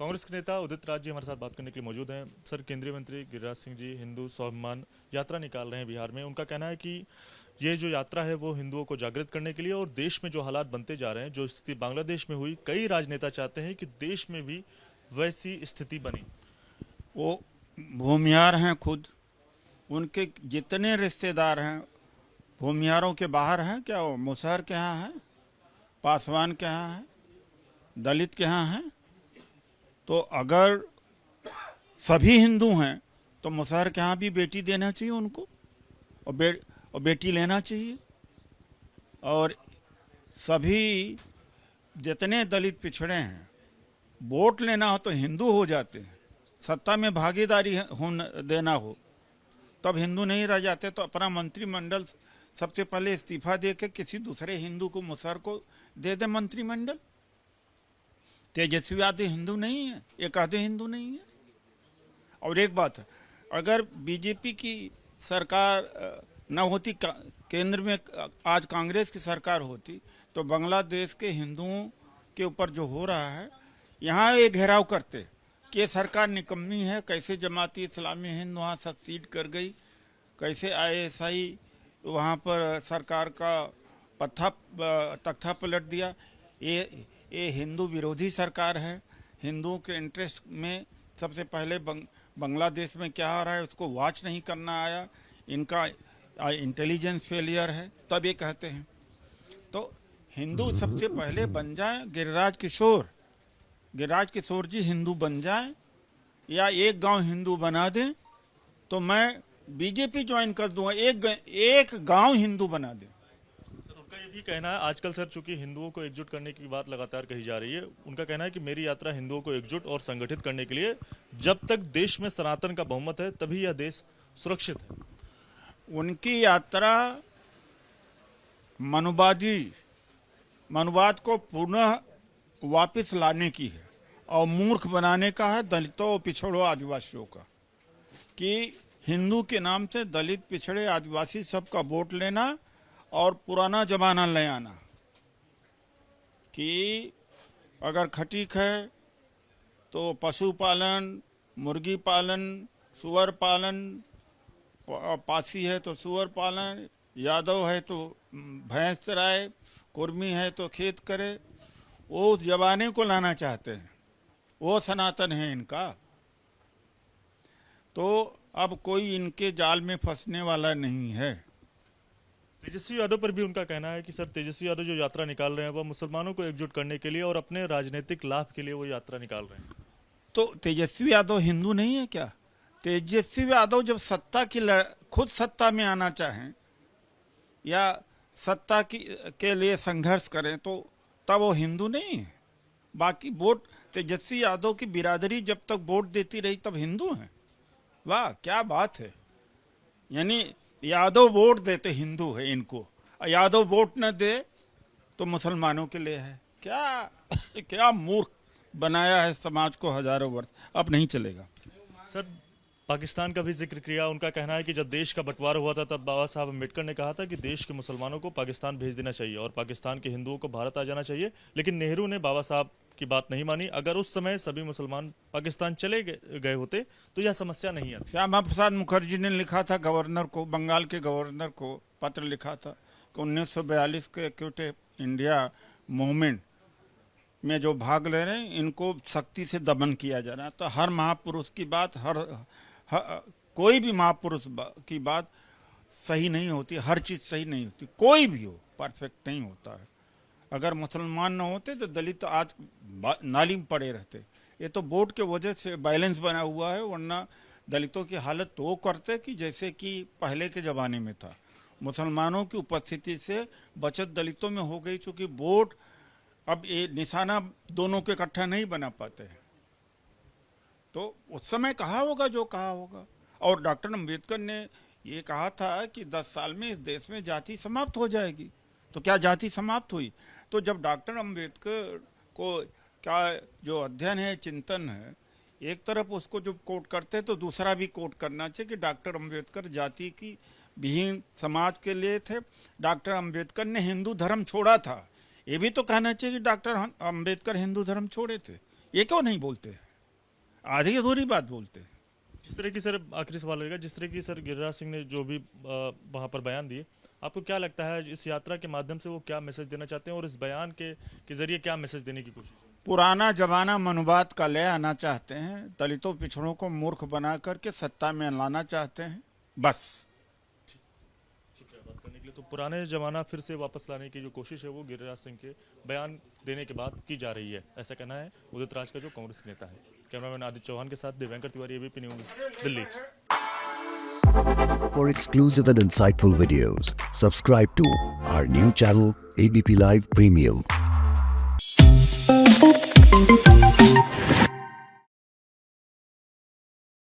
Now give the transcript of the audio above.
कांग्रेस के नेता उदित राज जी हमारे साथ बात करने के लिए मौजूद हैं। सर, केंद्रीय मंत्री गिरिराज सिंह जी हिंदू स्वाभिमान यात्रा निकाल रहे हैं बिहार में। उनका कहना है कि ये जो यात्रा है वो हिंदुओं को जागृत करने के लिए और देश में जो हालात बनते जा रहे हैं, जो स्थिति बांग्लादेश में हुई, कई राजनेता चाहते हैं कि देश में भी वैसी स्थिति बने। वो भूमिहार हैं खुद। उनके जितने रिश्तेदार हैं भूमिहारों के बाहर हैं क्या? वो मुसहर के यहाँ है, पासवान के यहाँ है, दलित के यहाँ है। तो अगर सभी हिंदू हैं तो मुसहर के यहाँ भी बेटी देना चाहिए उनको, और बेटी लेना चाहिए। और सभी जितने दलित पिछड़े हैं, वोट लेना हो तो हिंदू हो जाते हैं। सत्ता में भागीदारी देना हो तब हिंदू नहीं रह जाते। तो अपना मंत्रिमंडल सबसे पहले इस्तीफा दे के किसी दूसरे हिंदू को, मुसहर को दे दे मंत्रिमंडल। तेजस्वी आदि हिंदू नहीं है, एक आधे हिंदू नहीं है। और एक बात है, अगर बीजेपी की सरकार न होती, केंद्र में आज कांग्रेस की सरकार होती, तो बांग्लादेश के हिंदुओं के ऊपर जो हो रहा है, यहाँ ये घेराव करते कि ये सरकार निकम्मी है। कैसे जमाती इस्लामी हिंद वहाँ सक्सीड कर गई, कैसे ISI वहाँ पर सरकार का तख्ता पलट दिया। ये हिंदू विरोधी सरकार है। हिंदुओं के इंटरेस्ट में सबसे पहले बांग्लादेश में क्या हो रहा है उसको वॉच नहीं करना आया। इनका इंटेलिजेंस फेलियर है, तब ये कहते हैं। तो हिंदू सबसे पहले बन जाए। गिरिराज किशोर जी हिंदू बन जाए या एक गांव हिंदू बना दें तो मैं बीजेपी ज्वाइन कर दूंगा। एक गांव हिंदू बना दें। सर, उनका ये भी कहना है, आजकल सर चूंकि हिंदुओं को एकजुट करने की बात लगातार कही जा रही है, उनका कहना है कि मेरी यात्रा हिंदुओं को एकजुट और संगठित करने के लिए, जब तक देश में सनातन का बहुमत है तभी यह देश सुरक्षित है। उनकी यात्रा मनुवाद को पुनः वापस लाने की है और मूर्ख बनाने का है दलितों और पिछड़ों आदिवासियों का, कि हिंदू के नाम से दलित, पिछड़े, आदिवासी सबका वोट लेना और पुराना जमाना ले आना। कि अगर खटीक है तो पशुपालन, मुर्गी पालन, सुअर पालन, पासी है तो सुअर पालन, यादव है तो भैंस चराए, कुर्मी है तो खेत करे। वो उस जमाने को लाना चाहते हैं, वो सनातन है इनका। तो अब कोई इनके जाल में फंसने वाला नहीं है। तेजस्वी यादव पर भी उनका कहना है कि सर, तेजस्वी यादव जो यात्रा निकाल रहे हैं वह मुसलमानों को एकजुट करने के लिए और अपने राजनीतिक लाभ के लिए वो यात्रा निकाल रहे हैं। तो तेजस्वी यादव हिंदू नहीं है क्या? तेजस्वी यादव जब खुद सत्ता में आना चाहें या सत्ता के लिए संघर्ष करें तो तब वो हिंदू नहीं है। बाकी वोट तेजस्वी यादव की बिरादरी जब तक वोट देती रही तब हिंदू हैं। वाह, क्या बात है! यानी यादव वोट देते हिंदू है इनको, यादव वोट न दे तो मुसलमानों के लिए है। क्या मूर्ख बनाया है समाज को हजारों वर्ष। अब नहीं चलेगा। सर, पाकिस्तान का भी जिक्र किया। उनका कहना है कि जब देश का बंटवारा हुआ था तब बाबा साहब अम्बेडकर ने कहा था कि देश के मुसलमानों को पाकिस्तान भेज देना चाहिए और पाकिस्तान के हिंदुओं को भारत आ जाना चाहिए। लेकिन नेहरू ने बाबा साहब की बात नहीं मानी। अगर उस समय सभी मुसलमान पाकिस्तान चले गए होते तो यह समस्या नहीं आती। श्यामा प्रसाद मुखर्जी ने लिखा था गवर्नर को, बंगाल के गवर्नर को पत्र लिखा था कि 1942 के क्विट इंडिया मूवमेंट में जो भाग ले रहे हैं इनको सख्ती से दमन किया जा रहा है। तो हर महापुरुष की बात, कोई भी महापुरुष की बात सही नहीं होती। हर चीज सही नहीं होती, कोई भी हो परफेक्ट नहीं होता है। अगर मुसलमान न होते तो दलित आज नाली में पड़े रहते। ये तो वोट के वजह से बैलेंस बना हुआ है, वरना दलितों की हालत तो वो करते कि जैसे कि पहले के ज़माने में था। मुसलमानों की उपस्थिति से बचत दलितों में हो गई, चूँकि वोट अब ये निशाना दोनों के इकट्ठा नहीं बना पाते हैं। तो उस समय कहा होगा जो कहा होगा। और डॉक्टर अम्बेडकर ने ये कहा था कि 10 साल में इस देश में जाति समाप्त हो जाएगी। तो क्या जाति समाप्त हुई? तो जब डॉक्टर अम्बेडकर को क्या जो अध्ययन है, चिंतन है, एक तरफ उसको जब कोट करते तो दूसरा भी कोट करना चाहिए कि डॉक्टर अम्बेडकर जाति की विहीन समाज के लिए थे। डॉक्टर अम्बेडकर ने हिंदू धर्म छोड़ा था। ये भी तो कहना चाहिए कि डॉक्टर अम्बेडकर हिंदू धर्म छोड़े थे। ये क्यों नहीं बोलते हैं? आधी अधूरी बात बोलते हैं। जिस तरह की सर आखिरी सवाल रहेगा, जिस तरह की सर गिरिराज सिंह ने जो भी वहां पर बयान दिए, आपको क्या लगता है इस यात्रा के माध्यम से वो क्या मैसेज देना चाहते हैं और इस बयान के जरिए क्या मैसेज देने की कोशिश है? पुराना जमाना मनुवाद का ले आना चाहते हैं, दलितों पिछड़ों को मूर्ख बना करके सत्ता में लाना चाहते हैं, बस। शुक्रिया बात करने के लिए। तो पुराने जमाना फिर से वापस लाने की जो कोशिश है वो गिरिराज सिंह के बयान देने के बाद की जा रही है, ऐसा कहना है उदित राज का जो कांग्रेस नेता है। कैमरामैन आदित्य चौहान के साथ Divyankar Tiwari, ABP news, Delhi. For exclusive and insightful videos, subscribe to our new channel ABP Live Premium.